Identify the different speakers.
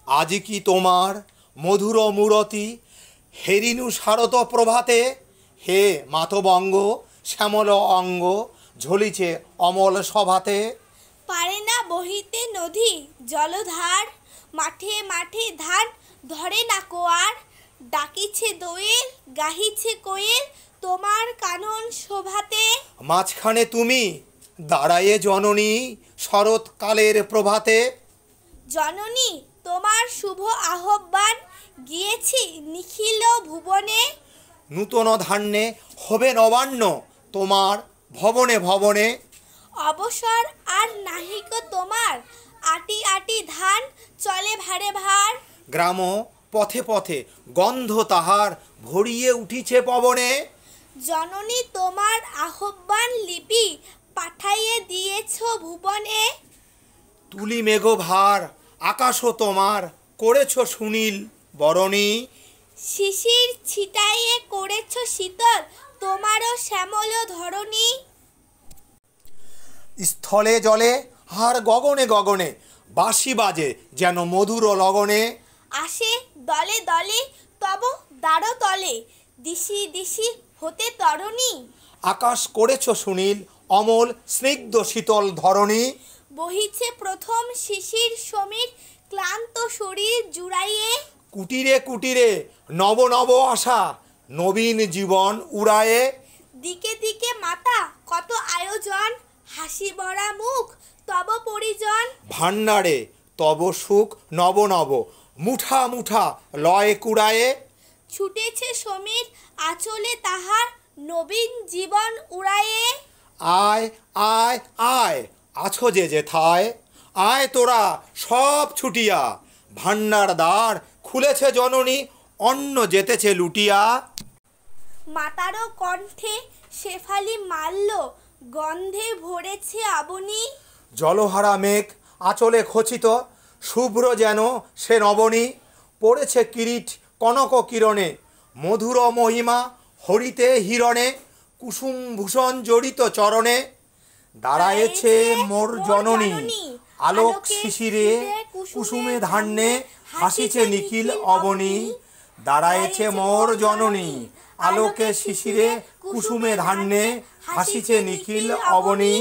Speaker 1: আজি কি তোমার মধুর মূরতি হেরিনু শারদ প্রভাতে, হে মাতবঙ্গ শ্যামল অঙ্গ ঝলিছে অমল সভাতে।
Speaker 2: পারে না বহিতে নদী জলধার, মাঠে মাঠে ধান ধরে না কোয়ার। ডাকিছে দোয়েল গাহিছে কোয়েল তোমার কানন শোভাতে।
Speaker 1: মাঝখানে তুমি দাঁড়ায়ে জননী শরৎকালের প্রভাতে।
Speaker 2: জননী তোমার শুভ আহ্বান গিয়েছি নিখিল ভুবনে।
Speaker 1: নূতন ধান্যে হবে নবান্ন তোমার ভবনে ভবনে।
Speaker 2: অবসর আর নাহিক তোমার আটি আটি ধান চলে ভারে ভার।
Speaker 1: গ্রাম পথে পথে গন্ধ তাহার ভরিয়ে উঠিছে পবনে।
Speaker 2: জননী তোমার আহ্বান লিপি পাঠাইয়ে দিয়েছ ভুবনে।
Speaker 1: তুলি মেঘ ভার আকাশও তোমার করেছ সুনীল বরণী।
Speaker 2: শিশির ছিটাইয়ে করেছ শীতল তোমারও শ্যামল ধরণী।
Speaker 1: স্থলে জলে আর গগনে গগনে বাঁশি বাজে যেন মধুর লগনে।
Speaker 2: আসে দলে দলে তব দ্বার তলে দিশি দিশি হতে তরণী।
Speaker 1: আকাশ করেছ সুনীল অমল স্নিগ্ধ শীতল ধরণী।
Speaker 2: বহিছে প্রথম শিশির সমীর ক্লান্ত শরীর জুড়াইয়ে।
Speaker 1: কুটিরে কুটিরে নব নব আশা নবীন জীবন উড়ায়ে।
Speaker 2: দিকে দিকে মাতা কত আয়োজন হাসি ভরা মুখ তব পরিজন।
Speaker 1: ভান্ডারে তব সুখ নব নব মুঠা মুঠা লয় কুড়ায়ে।
Speaker 2: ছুটেছে সমীর আঁচলে তাহার নবীন জীবন উড়ায়ে।
Speaker 1: আয় আয় আয় আছো যে যেথায়, আয় তোরা সব ছুটিয়া। ভান্ডার দ্বার খুলেছে জননী অন্ন যেতেছে লুটিয়া।
Speaker 2: মাতারও কণ্ঠে শেফালি মাল্য গন্ধে ভরেছে আবনী।
Speaker 1: জলহারা মেঘ আঁচলে খচিত শুভ্র যেন সে নবনী। পড়েছে কিরিট কনক কিরণে মধুর মহিমা হরিতে হিরণে। কুসুম ভূষণ জড়িত চরণে দাঁড়ায়েছে মোর জননী। আলোক শিশিরে কুসুমে ধান্যে হাসিছে নিখিল অবনী। দাঁড়ায়েছে মোর জননী আলোকে শিশিরে কুসুমে ধান্যে হাসিছে নিখিল অবনী।